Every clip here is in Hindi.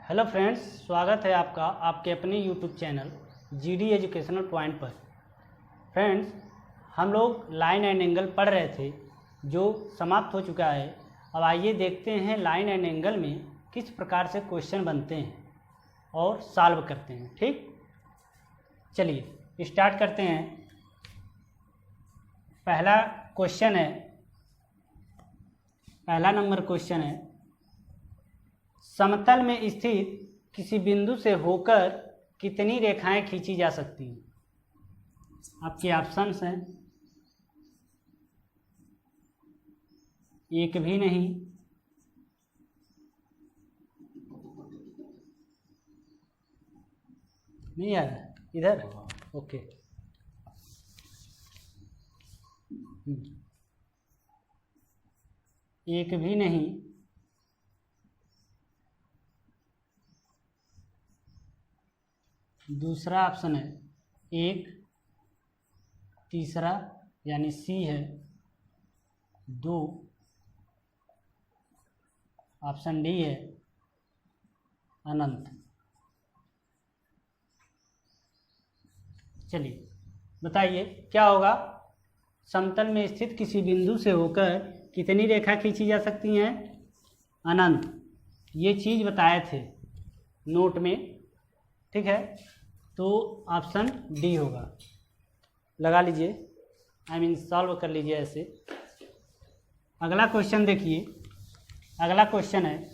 हेलो फ्रेंड्स, स्वागत है आपका आपके अपने YouTube channel GD educational point पर। फ्रेंड्स, हम लोग लाइन एंड एंगल पढ़ रहे थे जो समाप्त हो चुका है। अब आइए देखते हैं लाइन एंड एंगल में किस प्रकार से क्वेश्चन बनते हैं और सॉल्व करते हैं। ठीक, चलिए स्टार्ट करते हैं। पहला क्वेश्चन है, पहला नंबर क्वेश्चन है, समतल में स्थित किसी बिंदु से होकर कितनी रेखाएं खींची जा सकती हैं। आपके ऑप्शंस हैं, एक भी नहीं, नहीं आ रहा इधर, ओके, एक भी नहीं, दूसरा ऑप्शन है एक, तीसरा यानी सी है दो, ऑप्शन डी है अनंत। चलिए बताइए क्या होगा। समतल में स्थित किसी बिंदु से होकर कितनी रेखा खींची जा सकती हैं? अनंत। ये चीज़ बताए थे नोट में, ठीक है, तो ऑप्शन डी होगा। लगा लीजिए, सॉल्व कर लीजिए ऐसे। अगला क्वेश्चन देखिए, अगला क्वेश्चन है,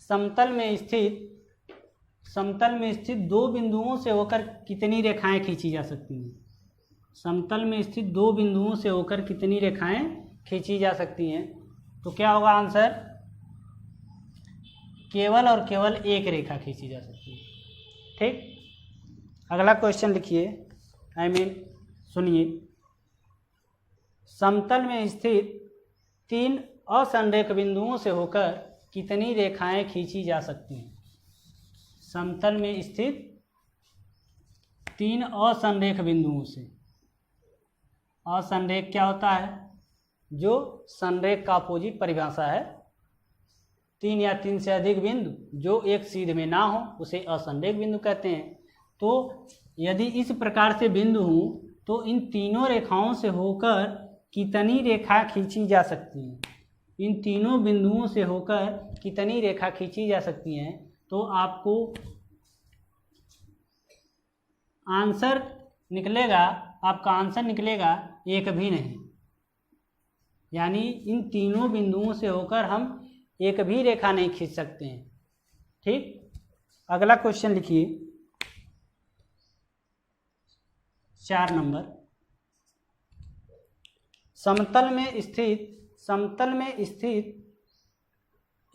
समतल में स्थित दो बिंदुओं से होकर कितनी रेखाएं खींची जा सकती हैं? समतल में स्थित दो बिंदुओं से होकर कितनी रेखाएं खींची जा सकती हैं? तो क्या होगा आंसर? केवल और केवल एक रेखा खींची जा सकती है। ठीक, अगला क्वेश्चन लिखिए, सुनिए। समतल में स्थित तीन असंरेख बिंदुओं से होकर कितनी रेखाएं खींची जा सकती हैं? समतल में स्थित तीन असंरेख बिंदुओं से। असंरेख क्या होता है? जो संरेख का अपोजिट परिभाषा है। तीन या तीन से अधिक बिंदु जो एक सीध में ना हो उसे असंरेख बिंदु कहते हैं। तो यदि इस प्रकार से बिंदु हो तो इन तीनों रेखाओं से होकर कितनी रेखा खींची जा सकती हैं? इन तीनों बिंदुओं से होकर कितनी रेखा खींची जा सकती हैं? तो आपको आंसर निकलेगा, आपका आंसर निकलेगा एक भी नहीं। यानी इन तीनों बिंदुओं से होकर हम एक भी रेखा नहीं खींच सकते हैं। ठीक, अगला क्वेश्चन लिखिए, 4 नंबर। समतल में स्थित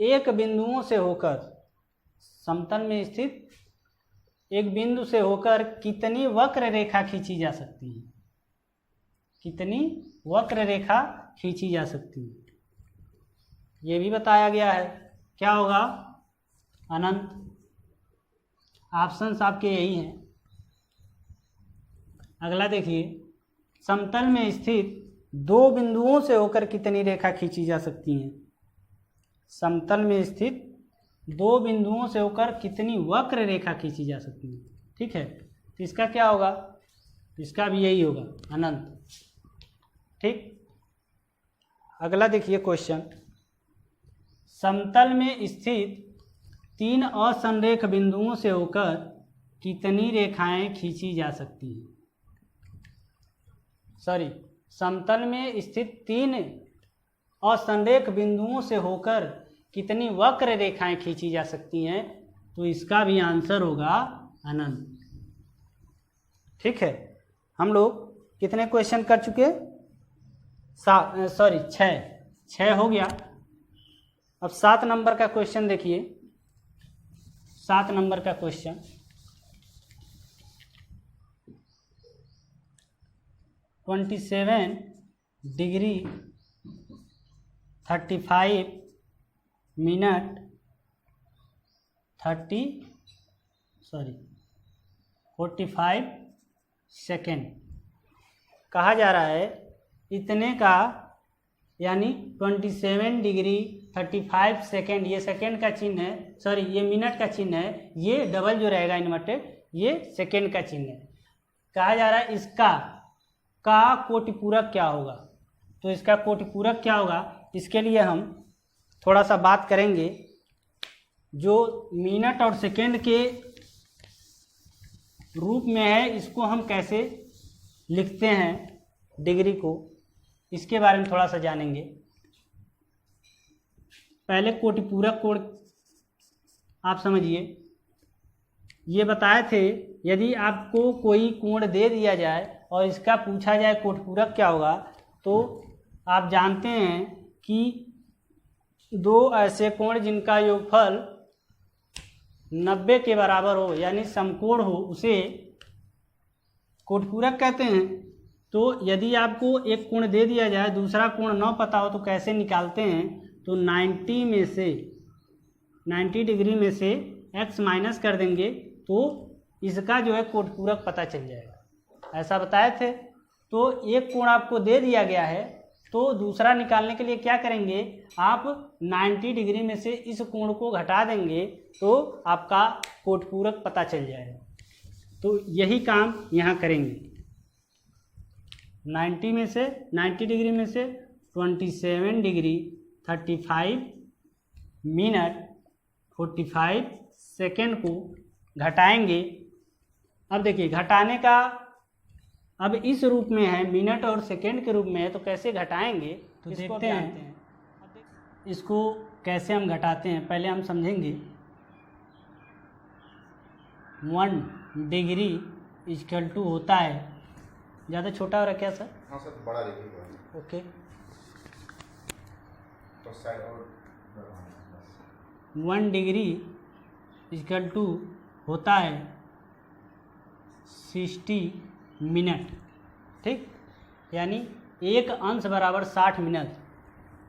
एक बिंदुओं से होकर, समतल में स्थित एक बिंदु से होकर कितनी वक्र रेखा खींची जा सकती है? कितनी वक्र रेखा खींची जा सकती है ये भी बताया गया है। क्या होगा? अनंत। ऑप्शंस आपके यही हैं। अगला देखिए, समतल में स्थित दो बिंदुओं से होकर कितनी रेखा खींची जा सकती हैं? समतल में स्थित दो बिंदुओं से होकर कितनी वक्र रेखा खींची जा सकती है? ठीक है, तो इसका क्या होगा? इसका भी यही होगा, अनंत। ठीक, अगला देखिए क्वेश्चन, समतल में स्थित तीन असंरेख बिंदुओं से होकर कितनी रेखाएं खींची जा सकती हैं? समतल में स्थित तीन असंरेख बिंदुओं से होकर कितनी वक्र रेखाएं खींची जा सकती हैं? तो इसका भी आंसर होगा अनंत। ठीक है, हम लोग कितने क्वेश्चन कर चुके? 6 हो गया। अब 7 नंबर का क्वेश्चन देखिए। 7 नंबर का क्वेश्चन, डिग्री 35 मिनट 45 सेकेंड कहा जा रहा है। इतने का यानी 27 डिग्री 35 सेकेंड, ये सेकेंड का चिन्ह है, सॉरी ये मिनट का चिन्ह है, ये डबल जो रहेगा इन्वर्टेड ये सेकेंड का चिन्ह है। कहा जा रहा है इसका का कोटिपूरक क्या होगा। तो इसका कोटिपूरक क्या होगा, इसके लिए हम थोड़ा सा बात करेंगे। जो मिनट और सेकेंड के रूप में है इसको हम कैसे लिखते हैं डिग्री को, इसके बारे में थोड़ा सा जानेंगे। पहले कोटिपूरक कोण आप समझिए, ये बताए थे यदि आपको कोई कोण दे दिया जाए और इसका पूछा जाए कोटिपूरक क्या होगा, तो आप जानते हैं कि दो ऐसे कोण जिनका योगफल 90 के बराबर हो यानी समकोण हो उसे कोटिपूरक कहते हैं। तो यदि आपको एक कोण दे दिया जाए, दूसरा कोण न पता हो तो कैसे निकालते हैं, तो 90 डिग्री में से x माइनस कर देंगे तो इसका जो है कोटिपूरक पता चल जाएगा। ऐसा बताए थे। तो एक कोण आपको दे दिया गया है तो दूसरा निकालने के लिए क्या करेंगे, आप 90 डिग्री में से इस कोण को घटा देंगे तो आपका कोटिपूरक पता चल जाएगा। तो यही काम यहाँ करेंगे। 90 डिग्री में से 27 डिग्री 35 मिनट 45 सेकेंड को घटाएंगे। अब देखिए घटाने का अब इस रूप में है, मिनट और सेकेंड के रूप में है, तो कैसे घटाएंगे तो देखते हैं। इसको कैसे हम घटाते हैं पहले हम समझेंगे। 1 डिग्री इक्वल टू होता है, ज़्यादा छोटा हो रहा क्या सर? हाँ सर, बड़ा लिखिए। ओके, तो साइड और 1 डिग्री इक्वल टू होता है 60 मिनट, ठीक, यानी एक अंश बराबर 60 मिनट।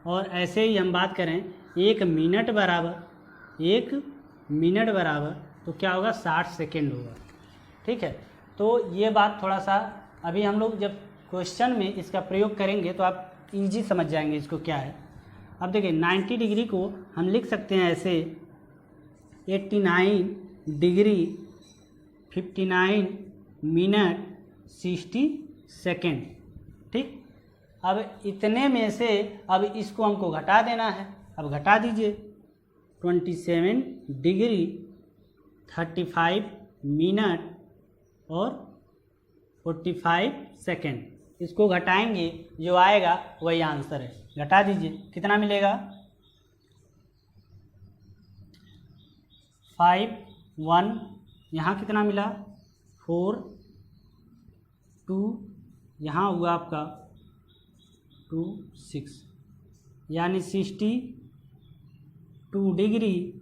और ऐसे ही हम बात करें 1 मिनट बराबर तो क्या होगा 60 सेकेंड होगा, ठीक है। तो ये बात थोड़ा सा अभी हम लोग जब क्वेश्चन में इसका प्रयोग करेंगे तो आप इजी समझ जाएंगे इसको क्या है। अब देखिए 90 डिग्री को हम लिख सकते हैं ऐसे 89 डिग्री 59 मिनट 60 सेकेंड, ठीक। अब इतने में से अब इसको हमको घटा देना है। अब घटा दीजिए 27 डिग्री 35 मिनट और 45 सेकेंड, इसको घटाएंगे जो आएगा वही आंसर है। घटा दीजिए, कितना मिलेगा 5 1, यहाँ कितना मिला 4 2, यहाँ हुआ आपका 2 6, यानी 62 डिग्री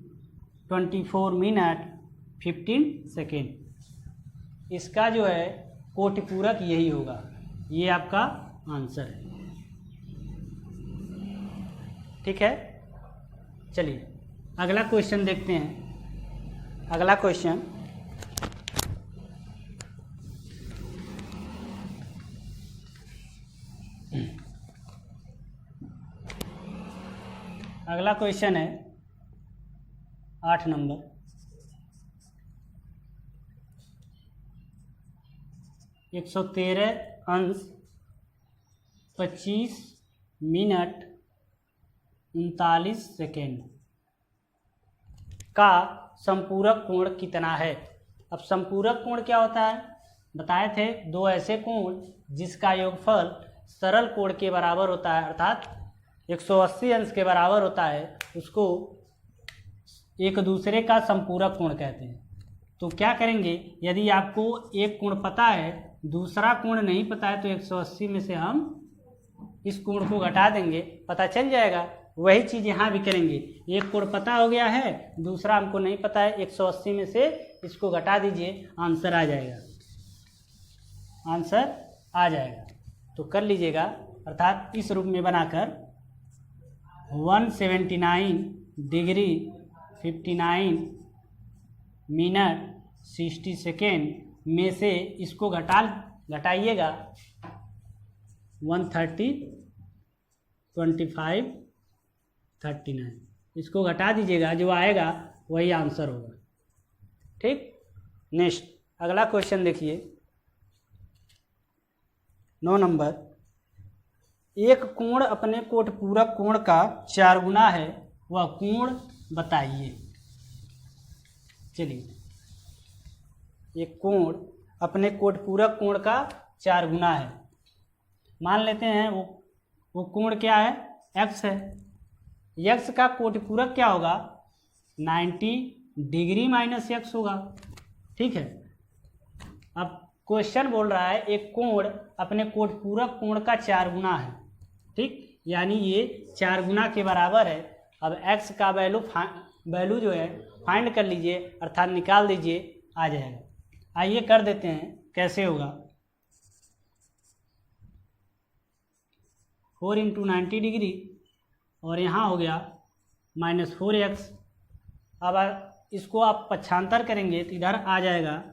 24 मिनट 15 सेकेंड। इसका जो है कोटिपूरक यही होगा, ये आपका आंसर है, ठीक है। चलिए अगला क्वेश्चन देखते हैं। अगला क्वेश्चन है 8 नंबर। एक 113 अंश 25 मिनट 39 सेकेंड का संपूरक कोण कितना है। अब संपूरक कोण क्या होता है, बताए थे दो ऐसे कोण जिसका योगफल सरल कोण के बराबर होता है, अर्थात 180 अंश के बराबर होता है, उसको एक दूसरे का संपूरक कोण कहते हैं। तो क्या करेंगे, यदि आपको एक कोण पता है दूसरा कोण नहीं पता है तो 180 में से हम इस कोण को घटा देंगे, पता चल जाएगा। वही चीज़ यहाँ भी करेंगे, एक कोण पता हो गया है दूसरा हमको नहीं पता है, 180 में से इसको घटा दीजिए, आंसर आ जाएगा, आंसर आ जाएगा। तो कर लीजिएगा, अर्थात इस रूप में बनाकर 179 डिग्री 59 मिनट 60 सेकेंड में से इसको घटाइएगा 130 25 39। इसको घटा दीजिएगा, जो आएगा वही आंसर होगा। ठीक, नेक्स्ट अगला क्वेश्चन देखिए 9 नंबर। एक कोण अपने कोटपूरक कोण का 4 गुना है, वह कोण बताइए। चलिए, एक कोण अपने कोटपूरक कोण का 4 गुना है। मान लेते हैं वो कोण क्या है, x है। x का कोटपूरक क्या होगा, 90 डिग्री माइनस x होगा। ठीक है, अब क्वेश्चन बोल रहा है एक कोण अपने कोटपूरक कोण का 4 गुना है। ठीक, यानी ये 4 गुना के बराबर है। अब x का वैल्यू जो है फाइंड कर लीजिए, अर्थात निकाल दीजिए, आ जाएगा। आइए कर देते हैं, कैसे होगा। 4 × 90 डिग्री और यहाँ हो गया -4x। अब इसको आप पक्षांतर करेंगे तो इधर आ जाएगा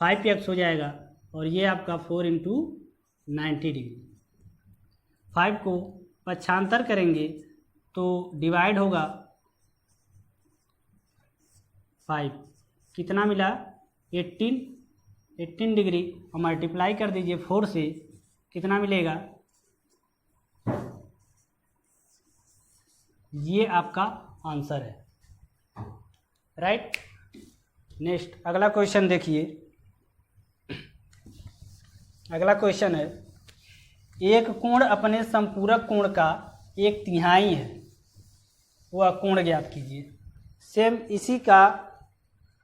5x हो जाएगा, और ये आपका 4 × 90 डिग्री। 5 को पक्षांतर करेंगे तो डिवाइड होगा 5, कितना मिला 18 डिग्री, और मल्टीप्लाई कर दीजिए 4 से, कितना मिलेगा, ये आपका आंसर है। राइट, नेक्स्ट अगला क्वेश्चन देखिए। अगला क्वेश्चन है एक कोण अपने संपूरक कोण का 1/3 है, वह कोण ज्ञात कीजिए। सेम इसी का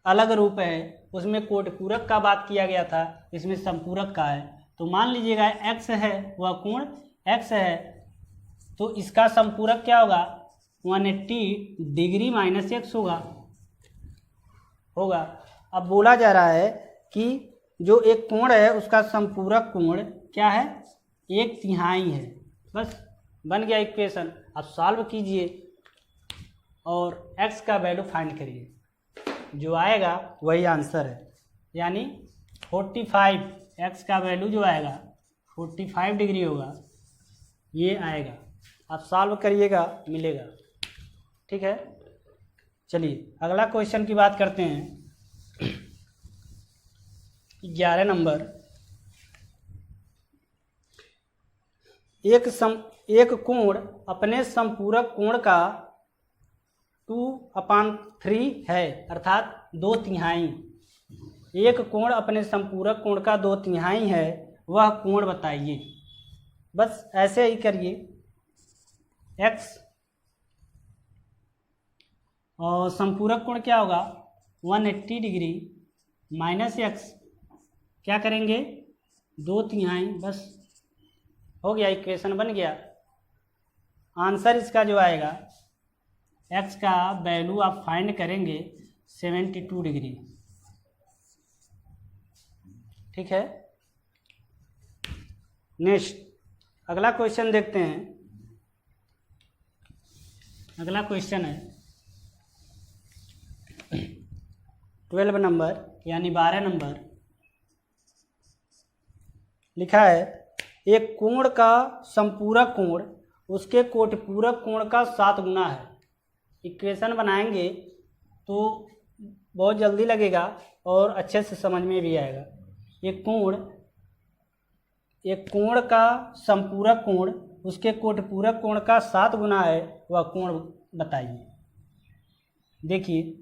अलग रूप है, उसमें कोटपूरक का बात किया गया था, इसमें संपूरक का है। तो मान लीजिएगा x है, वह कोण x है, तो इसका संपूरक क्या होगा, 180 डिग्री माइनस x होगा। अब बोला जा रहा है कि जो एक कोण है उसका संपूरक कोण क्या है, 1/3 है। बस बन गया इक्वेशन। अब सॉल्व कीजिए और x का वैल्यू फाइंड करिए, जो आएगा वही आंसर है। यानी 45, x का वैल्यू जो आएगा 45 डिग्री होगा, ये आएगा। आप सॉल्व करिएगा, मिलेगा। ठीक है, चलिए अगला क्वेश्चन की बात करते हैं। 11 नंबर। एक कोण अपने संपूरक कोण का 2/3 है, अर्थात 2/3। एक कोण अपने संपूरक कोण का 2/3 है, वह कोण बताइए। बस ऐसे ही करिए, x और संपूरक कोण क्या होगा 180 डिग्री माइनस x, क्या करेंगे 2/3, बस हो गया, इक्वेशन बन गया। आंसर इसका जो आएगा, x का वैल्यू आप फाइंड करेंगे 72 डिग्री। ठीक है, नेक्स्ट अगला क्वेश्चन देखते हैं। अगला क्वेश्चन है 12 नंबर, यानी 12 नंबर। लिखा है एक कोण का संपूरक कोण उसके कोटपूरक कोण का 7 गुना है। इक्वेशन बनाएंगे तो बहुत जल्दी लगेगा और अच्छे से समझ में भी आएगा। एक कोण का संपूरक कोण उसके कोटपूरक कोण का 7 गुना है, वह कोण बताइए। देखिए,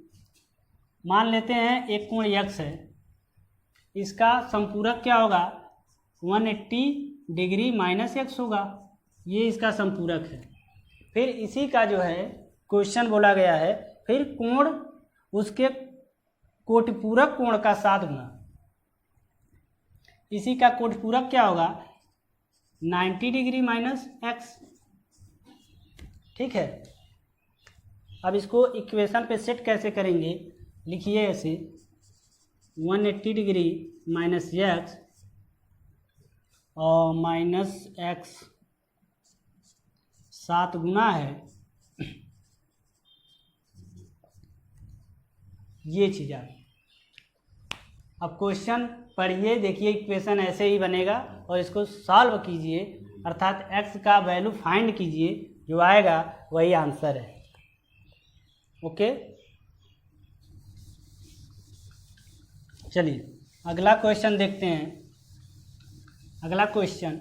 मान लेते हैं एक कोण x है, इसका संपूरक क्या होगा 180 डिग्री माइनस x होगा, ये इसका संपूरक है। फिर इसी का जो है क्वेश्चन बोला गया है, फिर कोण उसके कोटपूरक कोण का 7 गुना, इसी का कोटपूरक क्या होगा 90 डिग्री माइनस x। ठीक है, अब इसको इक्वेशन पे सेट कैसे करेंगे, लिखिए ऐसे 180 डिग्री माइनस x और माइनस x 7 गुना है, ये चीज़ आ। अब क्वेश्चन पढ़िए, देखिए इक्वेशन ऐसे ही बनेगा और इसको सॉल्व कीजिए, अर्थात x का वैल्यू फाइंड कीजिए, जो आएगा वही आंसर है। ओके, चलिए अगला क्वेश्चन देखते हैं। अगला क्वेश्चन,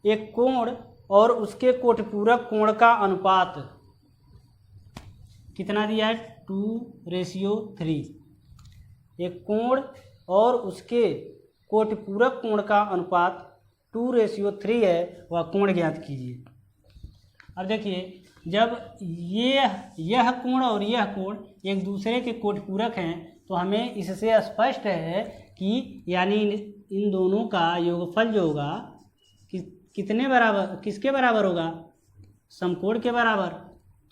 एक कोण और उसके कोटपूरक कोण का अनुपात कितना दिया है? 2:3। एक कोण और उसके कोटपूरक कोण का अनुपात 2:3 है, वह कोण ज्ञात कीजिए। अब देखिए, जब यह कोण और यह कोण एक दूसरे के कोटपूरक हैं तो हमें इससे स्पष्ट है कि यानी इन दोनों का योगफल जो होगा कितने बराबर, किसके बराबर होगा? समकोण के बराबर।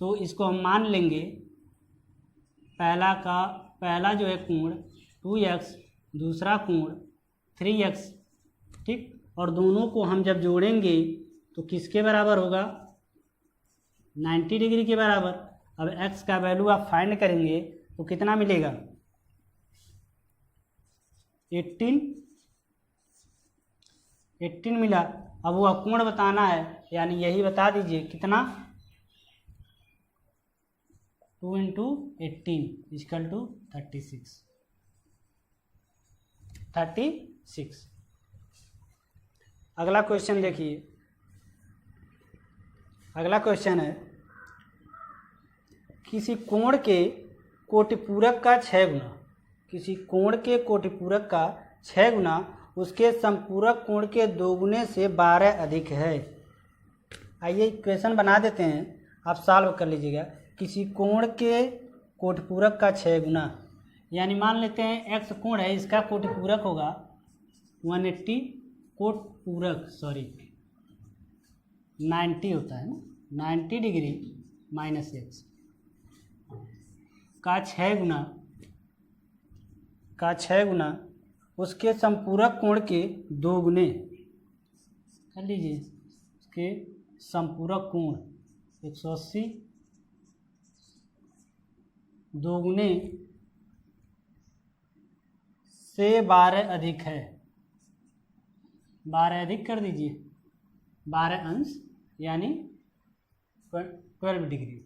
तो इसको हम मान लेंगे, पहला जो है कोण 2x, दूसरा कोण 3x, ठीक। और दोनों को हम जब जोड़ेंगे तो किसके बराबर होगा? 90 डिग्री के बराबर। अब x का वैल्यू आप फाइंड करेंगे तो कितना मिलेगा? 18 मिला। अब वह कोण बताना है, यानी यही बता दीजिए कितना? 2 × 18 = 36। अगला क्वेश्चन देखिए। अगला क्वेश्चन है, किसी कोण के कोटिपूरक का 6 गुना, किसी कोण के कोटिपूरक का 6 गुना उसके समपूरक कोण के 2 गुने से 12 अधिक है। आइए इक्वेशन बना देते हैं, आप सॉल्व कर लीजिएगा। किसी कोण के कोटिपूरक का 6 गुना, यानी मान लेते हैं x कोण है, इसका कोटिपूरक होगा 180, कोटपूरक 90 होता है ना, 90 डिग्री माइनस x का 6 गुना उसके संपूरक कोण के 2 गुने कर लीजिए। उसके संपूरक कोण 180, 2 गुने से 12 अधिक है, 12 अधिक कर दीजिए, 12 अंश यानी 12 डिग्री,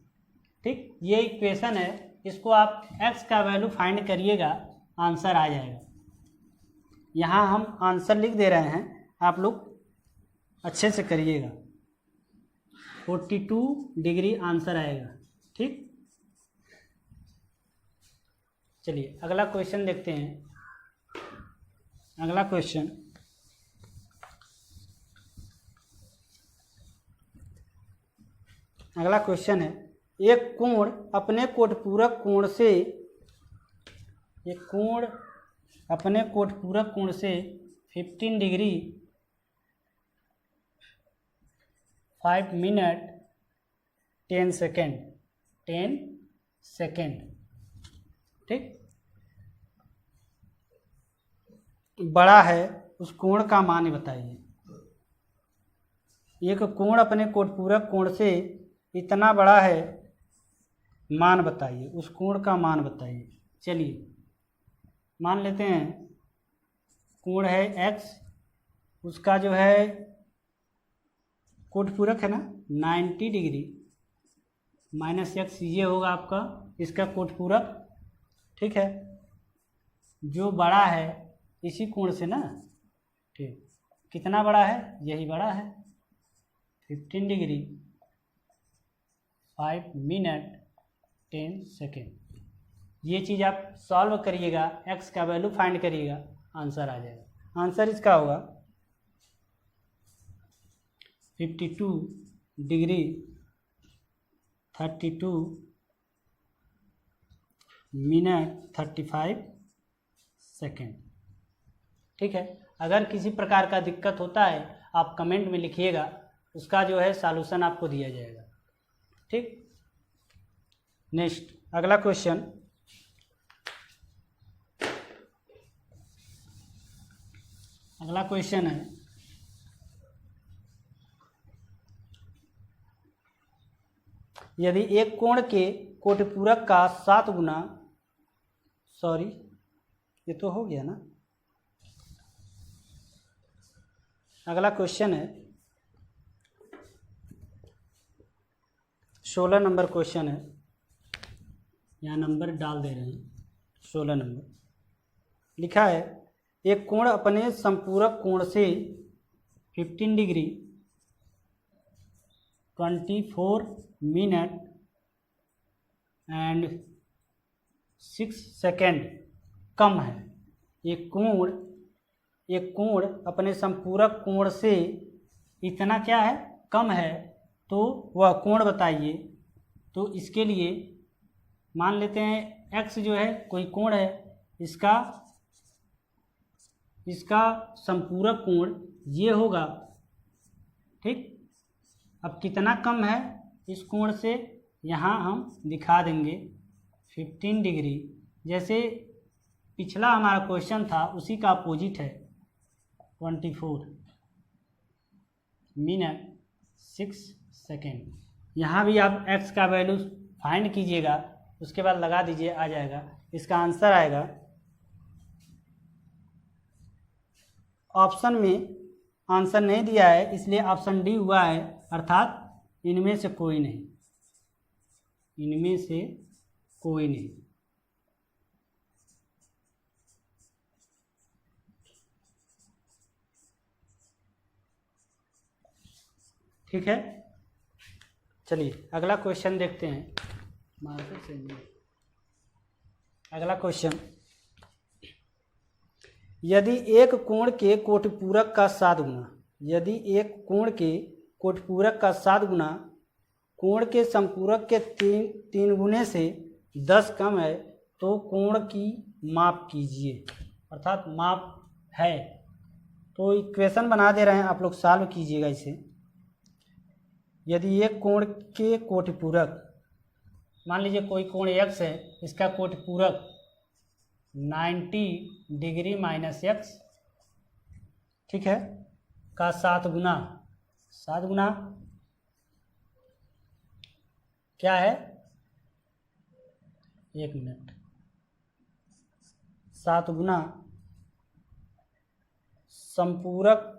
ठीक। ये इक्वेशन है, इसको आप x का वैल्यू फाइंड करिएगा, आंसर आ जाएगा। यहाँ हम आंसर लिख दे रहे हैं, आप लोग अच्छे से करिएगा। 42 डिग्री आंसर आएगा, ठीक। चलिए अगला क्वेश्चन देखते हैं। अगला क्वेश्चन है, एक कोण अपने कोटपूरक कोण से 15 डिग्री 5 मिनट 10 सेकेंड, ठीक, बड़ा है, उस कोण का मान बताइए। एक कोण अपने कोटपूरक कोण से इतना बड़ा है, मान बताइए, उस कोण का मान बताइए। चलिए मान लेते हैं कोण है x, उसका जो है कोटपूरक है ना 90 डिग्री माइनस x, ये होगा आपका इसका कोटपूरक, ठीक है। जो बड़ा है इसी कोण से ना, ठीक, कितना बड़ा है? यही बड़ा है, 15 डिग्री 5 मिनट 10 सेकेंड। ये चीज़ आप सॉल्व करिएगा, x का वैल्यू फाइंड करिएगा, आंसर आ जाएगा। आंसर इसका होगा 52 डिग्री 32 मिनट 35 सेकेंड, ठीक है। अगर किसी प्रकार का दिक्कत होता है आप कमेंट में लिखिएगा, उसका जो है सॉल्यूशन आपको दिया जाएगा, ठीक। नेक्स्ट अगला क्वेश्चन, है यदि एक कोण के कोटिपूरक का 7 गुना, सॉरी ये तो हो गया ना। अगला क्वेश्चन है, 16 नंबर क्वेश्चन है, यहाँ नंबर डाल दे रहे हैं। 16 नंबर लिखा है, एक कोण अपने संपूरक कोण से 15 डिग्री 24 मिनट एंड 6 सेकेंड कम है। एक कोण अपने संपूरक कोण से इतना क्या है, कम है, तो वह कोण बताइए। तो इसके लिए मान लेते हैं x जो है कोई कोण है, इसका संपूरक कोण ये होगा, ठीक। अब कितना कम है इस कोण से, यहाँ हम दिखा देंगे 15 डिग्री। जैसे पिछला हमारा क्वेश्चन था उसी का अपोजिट है, 24 मिनट 6 सेकेंड। यहाँ भी आप x का वैल्यू फाइंड कीजिएगा, उसके बाद लगा दीजिए, आ जाएगा। इसका आंसर आएगा ऑप्शन में, आंसर नहीं दिया है इसलिए ऑप्शन डी हुआ है, अर्थात इनमें से कोई नहीं, इनमें से कोई नहीं। ठीक है, चलिए अगला क्वेश्चन देखते हैं। मार्कर से नहीं, अगला क्वेश्चन, यदि एक कोण के कोटिपूरक का 7 गुना, यदि एक कोण के कोटिपूरक का 7 गुना कोण के संपूरक के 3 गुने से 10 कम है, तो कोण की माप कीजिए। अर्थात माप है, तो इक्वेशन बना दे रहे हैं, आप लोग सॉल्व कीजिएगा इसे। यदि एक कोण के कोटिपूरक, मान लीजिए कोई कोण x है, इसका कोटिपूरक 90 डिग्री माइनस x, ठीक है, का 7 गुना, 7 गुना क्या है, 1 मिनट, 7 गुना संपूरक,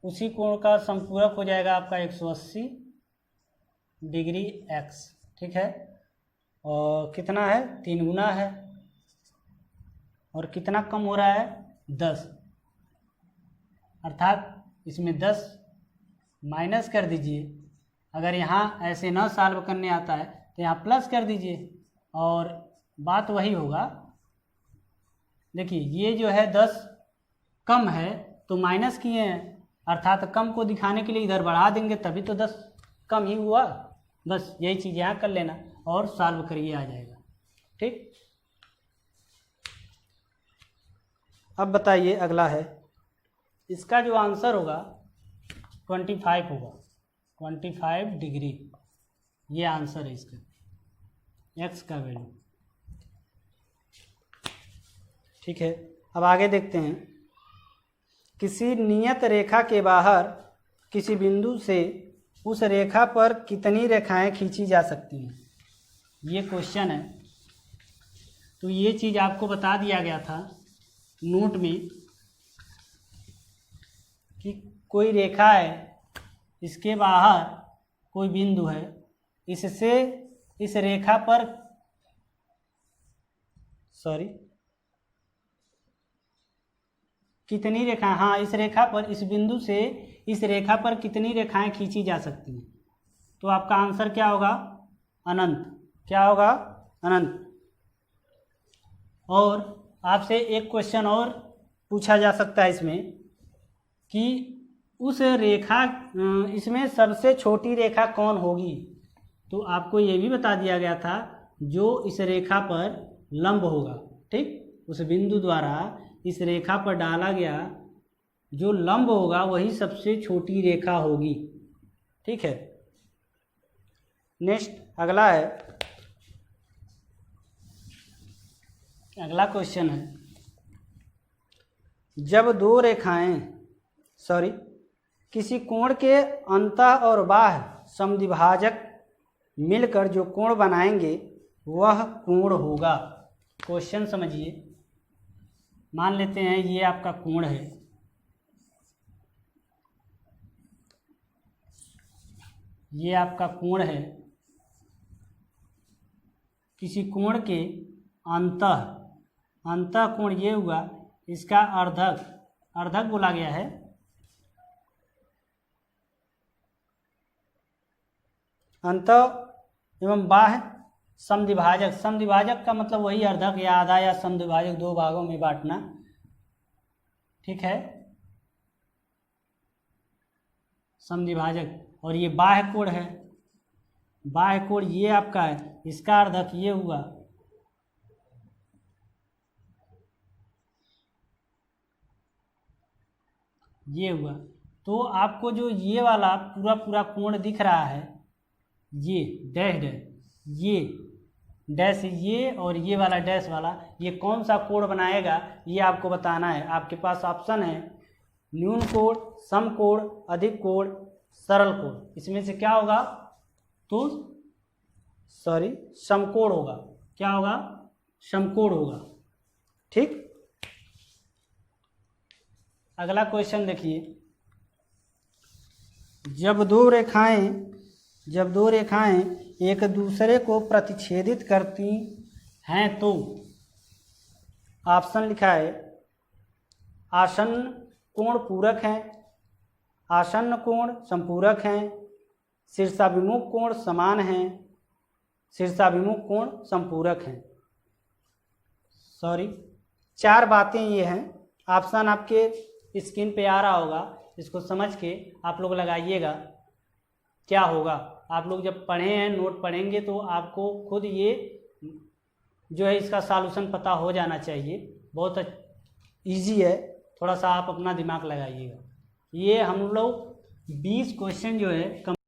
उसी कोण का संपूरक हो जाएगा आपका 180 डिग्री x, ठीक है, और कितना है, 3 गुना है, और कितना कम हो रहा है, 10, अर्थात इसमें 10 माइनस कर दीजिए। अगर यहाँ ऐसे ना सॉल्व करने आता है तो यहाँ प्लस कर दीजिए और बात वही होगा। देखिए ये जो है 10 कम है तो माइनस किए हैं, अर्थात कम को दिखाने के लिए इधर बढ़ा देंगे, तभी तो 10 कम ही हुआ। बस यही चीज़ यहाँ कर लेना और सॉल्व करिए, आ जाएगा। ठीक, अब बताइए अगला है, इसका जो आंसर होगा 25 होगा, 25 डिग्री, ये आंसर है इसका, x का वैल्यू। ठीक है, अब आगे देखते हैं। किसी नियत रेखा के बाहर किसी बिंदु से उस रेखा पर कितनी रेखाएं खींची जा सकती हैं, ये क्वेश्चन है। तो ये चीज़ आपको बता दिया गया था नोट में कि कोई रेखा है, इसके बाहर कोई बिंदु है, इससे इस रेखा पर कितनी रेखा, हाँ इस रेखा पर, इस बिंदु से इस रेखा पर कितनी रेखाएं खींची जा सकती हैं। तो आपका आंसर क्या होगा, अनंत। क्या होगा, अनंत। और आपसे एक क्वेश्चन और पूछा जा सकता है इसमें कि उस रेखा, इसमें सबसे छोटी रेखा कौन होगी। तो आपको ये भी बता दिया गया था जो इस रेखा पर लंब होगा। ठीक, उस बिंदु द्वारा इस रेखा पर डाला गया जो लंब होगा वही सबसे छोटी रेखा होगी। ठीक है, नेक्स्ट अगला है, अगला क्वेश्चन है, जब दो रेखाएं किसी कोण के अंतः और बाह्य समद्विभाजक मिलकर जो कोण बनाएंगे वह कोण होगा। क्वेश्चन समझिए, मान लेते हैं ये आपका कोण है, ये आपका कोण है, किसी कोण के अंतः कोण ये हुआ, इसका अर्धक बोला गया है। अंतः एवं बाह्य समद्विभाजक का मतलब वही अर्धक या आधा या समद्विभाजक, दो भागों में बांटना, ठीक है, समद्विभाजक। और ये बाह्य कोण है, बाह्य कोण ये आपका है, इसका अर्धक ये हुआ, ये हुआ। तो आपको जो ये वाला पूरा कोण दिख रहा है, ये डैश ये और ये वाला डैश वाला, ये कौन सा कोण बनाएगा ये आपको बताना है। आपके पास ऑप्शन है न्यून कोण, सम कोण, अधिक कोण, सरल कोण। इसमें से क्या होगा? तो समकोण होगा। क्या होगा? समकोण होगा। ठीक, अगला क्वेश्चन देखिए। जब दो रेखाएं एक दूसरे को प्रतिच्छेदित करती हैं तो ऑप्शन लिखा है आसन्न कोण पूरक हैं, आसन्न कोण संपूरक हैं, शीर्षाभिमुख कोण समान हैं, शीर्षाभिमुख कोण संपूरक हैं। चार बातें ये हैं। ऑप्शन आपके स्क्रीन पे आ रहा होगा, इसको समझ के आप लोग लगाइएगा क्या होगा। आप लोग जब पढ़े हैं, नोट पढ़ेंगे तो आपको खुद ये जो है इसका सॉल्यूशन पता हो जाना चाहिए। बहुत इजी है, थोड़ा सा आप अपना दिमाग लगाइएगा। ये हम लोग 20 क्वेश्चन जो है